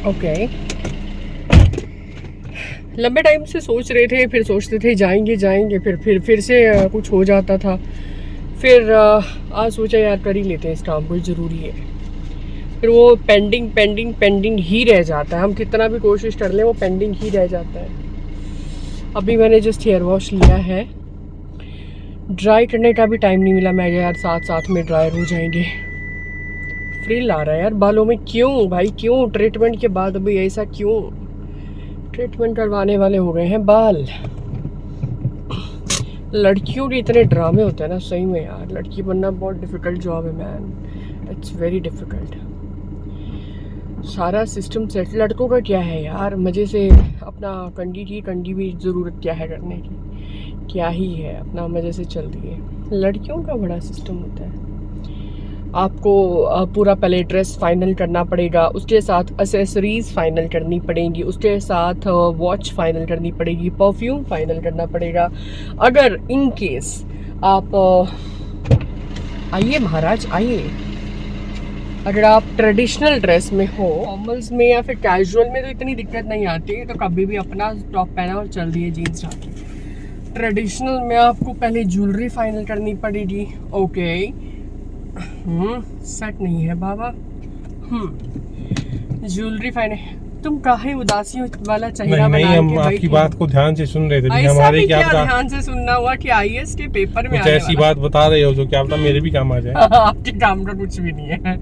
Okay, लंबे time से सोच रहे थे, फिर सोचते थे जाएंगे, फिर से कुछ हो जाता था। फिर आज सोचा यार कर ही लेते हैं इस काम को, ज़रूरी है। फिर वो पेंडिंग ही रह जाता है, हम कितना भी कोशिश कर लें वो पेंडिंग ही रह जाता है। अभी मैंने जस्ट हेयर वॉश लिया है, ड्राई करने का भी टाइम नहीं मिला। मैं यार साथ में ड्रायर हो जाएंगे। फ्रिल आ रहा है यार बालों में, क्यों भाई क्यों? ट्रीटमेंट के बाद अभी ऐसा क्यों? ट्रीटमेंट करवाने वाले हो गए हैं बाल। लड़कियों के इतने ड्रामे होते हैं ना सही में यार, लड़की बनना बहुत डिफ़िकल्ट जॉब है मैन, इट्स वेरी डिफ़िकल्ट। सारा सिस्टम सेट। लड़कों का क्या है यार, मज़े से अपना कंडी भी ज़रूरत क्या है करने की, क्या ही है, अपना मज़े से चल दिए। लड़कियों का बड़ा सिस्टम होता है। आपको पूरा पहले ड्रेस फाइनल करना पड़ेगा, उसके साथ एसेसरीज फाइनल करनी पड़ेंगी, उसके साथ वॉच फाइनल करनी पड़ेगी, परफ्यूम फाइनल करना पड़ेगा। अगर इन केस आप आइए महाराज आइए, अगर आप ट्रेडिशनल ड्रेस में हो, फॉर्मल्स में या फिर कैजुअल में तो इतनी दिक्कत नहीं आती, तो कभी भी अपना टॉप पहना और चल दिए जीन्स डाल के। ट्रेडिशनल में आपको पहले ज्वेलरी फाइनल करनी पड़ेगी। ओके, सेट नहीं है बाबा। Jewellery final. तुम काहे उदासी वाला चेहरा बना के हम आपकी बात को ध्यान से सुन रहे थे। हमारे क्या ध्यान से सुनना हुआ कि आईएएस के पेपर में कुछ ऐसी बात बता रहे हो जो क्या पता मेरे भी काम आ जाए। आपके काम का कुछ भी नहीं है।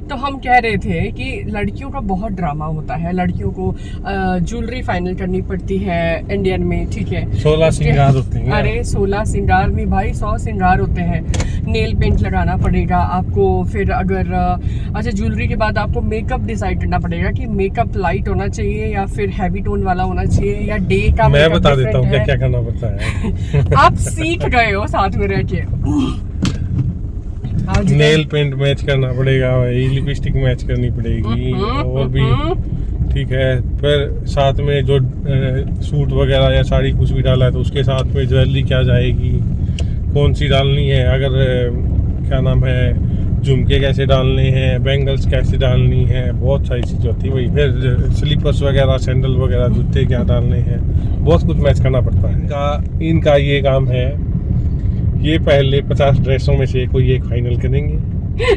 तो हम कह रहे थे कि लड़कियों का बहुत ड्रामा होता है। लड़कियों को ज्वेलरी फाइनल करनी पड़ती है इंडियन में, ठीक है। 16 श्रृंगार होते हैं। अरे 16 श्रृंगार नहीं भाई, 100 श्रृंगार होते हैं। नेल पेंट लगाना पड़ेगा आपको, फिर अगर अच्छा ज्वेलरी के बाद आपको मेकअप डिसाइड करना पड़ेगा कि मेकअप लाइट होना चाहिए या फिर हैवी टोन वाला होना चाहिए या डे का। मैं बता देता हूँ क्या क्या करना पड़ता है। आप सीख गए हो साथ में रह के। नेल पेंट मैच करना पड़ेगा, लिपस्टिक मैच करनी पड़ेगी और भी, ठीक है। फिर साथ में जो सूट वगैरह या साड़ी कुछ भी डाला है तो उसके साथ में ज्वेलरी क्या जाएगी, कौन सी डालनी है, अगर क्या नाम है, झुमके कैसे डालने हैं, बैंगल्स कैसे डालनी है, बहुत सारी चीज़ होती है वही। फिर स्लीपर्स वगैरह, सैंडल वगैरह, जूते क्या डालने हैं, बहुत कुछ मैच करना पड़ता है। इनका ये काम है, ये पहले 50 ड्रेसों में से कोई एक फाइनल करेंगे।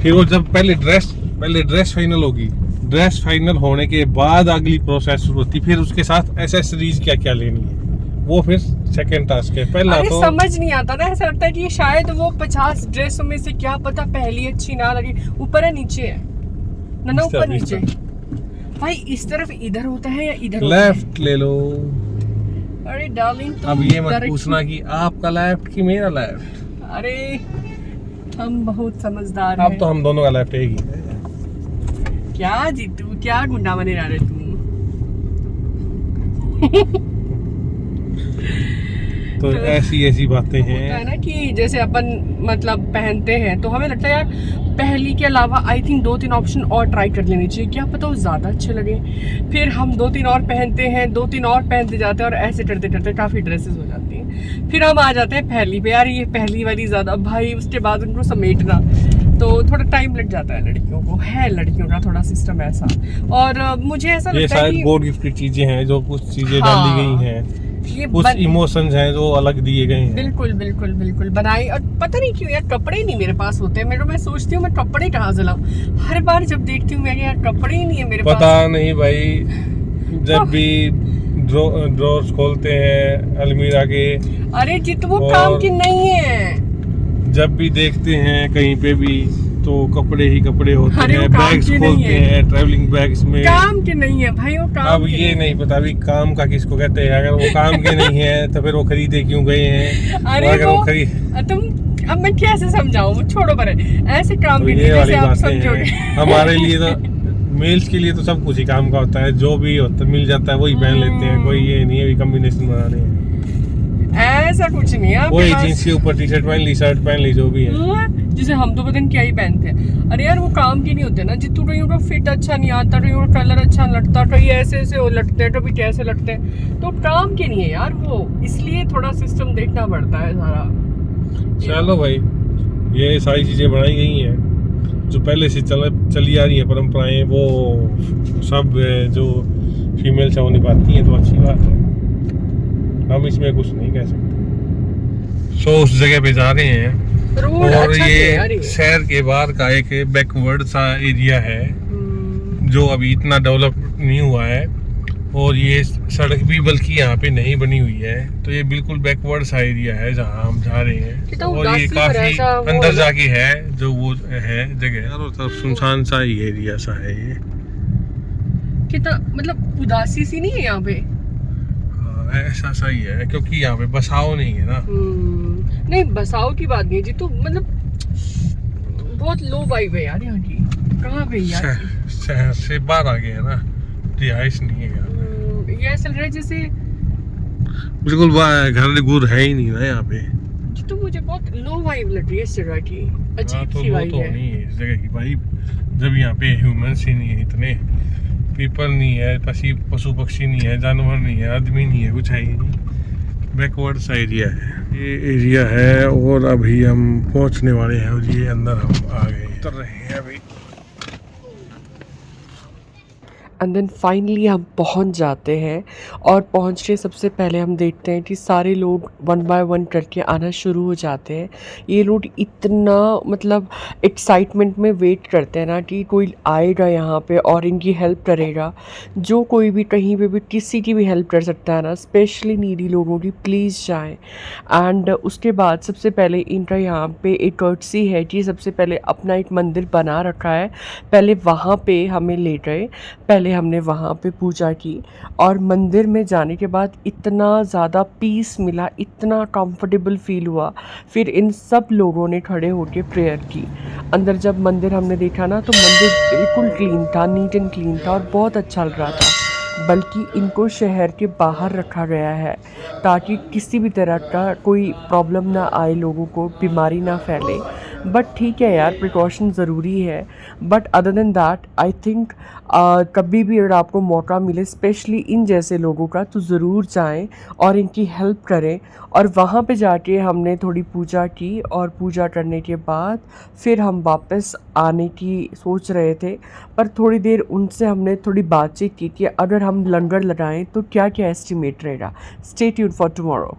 फिर वो जब पहले ड्रेस फाइनल होगी, ड्रेस फाइनल होने के बाद अगली प्रोसेस शुरू होती, फिर उसके साथ एसेसरीज क्या क्या लेनी है, वो फिर सेकंड टास्क है। पहला तो समझ नहीं आता ना, ऐसा लगता है कि शायद वो 50 ड्रेसों में से क्या पता पहली अच्छी ना लगे। ऊपर है नीचे है ना, ऊपर नीचे भाई, इस तरफ इधर होता है या इधर? लेफ्ट ले लो। अरे डार्लिंग, अब ये मत पूछना कि आपका लेफ्ट कि मेरा लेफ्ट। अरे हम बहुत समझदार हैं। अब तो हम दोनों का लेफ्ट एक ही। क्या जीतू, क्या गुंडा बने रहा तू? तो ऐसी बातें हैं है ना कि जैसे अपन मतलब पहनते हैं तो हमें लगता है यार पहली के अलावा आई थिंक 2-3 ऑप्शन और ट्राई कर लेनी चाहिए, क्या पता वो ज़्यादा अच्छे लगे। फिर हम 2-3 और पहनते हैं, 2-3 और पहनते जाते हैं और ऐसे करते करते काफ़ी ड्रेसेस हो जाती हैं। फिर हम आ जाते हैं पहली पे, यार ये पहली वाली ज़्यादा भाई, उसके बाद उनको समेटना तो थोड़ा टाइम लग जाता है। लड़कियों को है, लड़कियों का थोड़ा सिस्टम ऐसा। और मुझे ऐसा लगता है कि गॉड गिफ्टेड चीज़ें हैं, जो कुछ चीज़ें डाली गई हैं, कुछ इमोशंस हैं जो अलग दिए गए हैं। बिल्कुल बनाई। और पता नहीं क्यों यार कपड़े नहीं मेरे पास होते। मैं सोचती हूँ मैं कपड़े कहाँ से लाऊं, हर बार जब देखती हूँ मैं यार कपड़े ही नहीं है मेरे पास। पता नहीं भाई, जब भी ड्रॉर्स खोलते हैं अलमीरा के, अरे जित वो काम की नहीं है। जब भी देखते हैं कहीं पे भी तो कपड़े ही कपड़े होते हैं। बैग्स खोलते हैं ट्रैवलिंग बैग्स में, काम के नहीं है भाई वो काम। अब ये नहीं पता भी काम का किसको कहते हैं। अगर वो काम के नहीं है तो फिर वो खरीदे क्यों गए हैं? अरे वो तुम अब मैं कैसे समझाऊं, वो छोड़ो पर ऐसे काम के ये वाली बातें हैं। हमारे लिए तो मेल्स के लिए तो सब कुछ ही काम का होता है, जो भी होता मिल जाता है वही पहन लेते हैं। कोई ये नहीं है कॉम्बिनेशन बनाने हैं, ऐसा कुछ नहीं है। वही जींस के ऊपर टी शर्ट पहन ली, शर्ट पहन ली, जो भी है। जैसे हम तो पता नहीं क्या ही पहनते हैं। अरे यार वो काम की नहीं होते ना, जितू कहीं का फिट अच्छा नहीं आता, कहीं का कलर अच्छा लगता, कहीं ऐसे वो लगते हैं, कभी कैसे लगते हैं, तो काम के नहीं है यार वो। इसलिए थोड़ा सिस्टम देखना पड़ता है सारा। चलो भाई, ये सारी चीजें बनाई गई हैं, जो पहले से चली आ रही है परंपराएं वो सब जो फीमेल्स हैं वो निभाती हैं, तो अच्छी बात है, हम इसमें कुछ नहीं कह सकते। सो उस जगह पे जा रहे हैं रोड और अच्छा है यार ये शहर के बाहर का एक बैकवर्ड सा एरिया है जो अभी इतना डेवलप नहीं हुआ है, और ये सड़क भी बल्कि यहाँ पे नहीं बनी हुई है, तो ये बिल्कुल बैकवर्ड सा एरिया है जहाँ हम जा रहे हैं। और ये काफी अंदर जाके है जो वो है जगह, चारों तरफ सुनसान सा ही एरिया सा है ये। कितना मतलब उदासी सी नहीं है यहाँ पे? ऐसा सही है क्योंकि यहाँ पे बसाव नहीं है ना। नहीं बसाव की बात नहीं है जी, तो मतलब बहुत लो वाइब है यार यहाँ की। कहाँ पे यार? शहर से बाहर आ गए है ना, रिहाइश नहीं है यार। ये ऐसा लग रहा है जैसे बिल्कुल घर गुर है ही नहीं ना यहाँ पे, तो मुझे बहुत लो वाइब लग रही है इस जगह की, अजीब तो सी वाइब है। नहीं है इस जगह की वाइब, जब यहाँ पे ह्यूमंस ही नहीं है, इतने पीपल नहीं है, पशु पक्षी नहीं है, जानवर नहीं है, आदमी नहीं है, कुछ है ही नहीं, बैकवर्ड सा एरिया है ये एरिया है। और अभी हम पहुंचने वाले हैं और ये अंदर हम आ गए, उतर रहे हैं अभी। एंड देन फाइनली हम पहुंच जाते हैं, और पहुंचने सबसे पहले हम देखते हैं कि सारे लोग वन बाय वन करके आना शुरू हो जाते हैं। ये लोग इतना मतलब एक्साइटमेंट में वेट करते हैं ना कि कोई आएगा यहाँ पे और इनकी हेल्प करेगा। जो कोई भी कहीं पे भी किसी की भी हेल्प कर सकता है ना, स्पेशली नीडी लोगों की, प्लीज़ जाएं। एंड उसके बाद सबसे पहले इनका यहाँ पे एक कर्टसी है कि सबसे पहले अपना एक मंदिर बना रखा है, पहले वहाँ पे हमें ले गए, पहले हमने वहाँ पे पूजा की, और मंदिर में जाने के बाद इतना ज़्यादा पीस मिला, इतना कंफर्टेबल फील हुआ। फिर इन सब लोगों ने खड़े होकर प्रेयर की। अंदर जब मंदिर हमने देखा ना, तो मंदिर बिल्कुल क्लीन था, नीट एंड क्लीन था और बहुत अच्छा लग रहा था। बल्कि इनको शहर के बाहर रखा गया है ताकि किसी भी तरह का कोई प्रॉब्लम ना आए, लोगों को बीमारी ना फैले। बट ठीक है यार, प्रिकॉशन ज़रूरी है। But other than that I think कभी भी अगर आपको मौका मिले, स्पेशली इन जैसे लोगों का, तो ज़रूर जाएं और इनकी हेल्प करें। और वहाँ पे जाके हमने थोड़ी पूजा की, और पूजा करने के बाद फिर हम वापस आने की सोच रहे थे, पर थोड़ी देर उनसे हमने थोड़ी बातचीत की कि अगर हम लंगर लगाएं तो क्या क्या एस्टिमेट रहेगा। Stay tuned for tomorrow.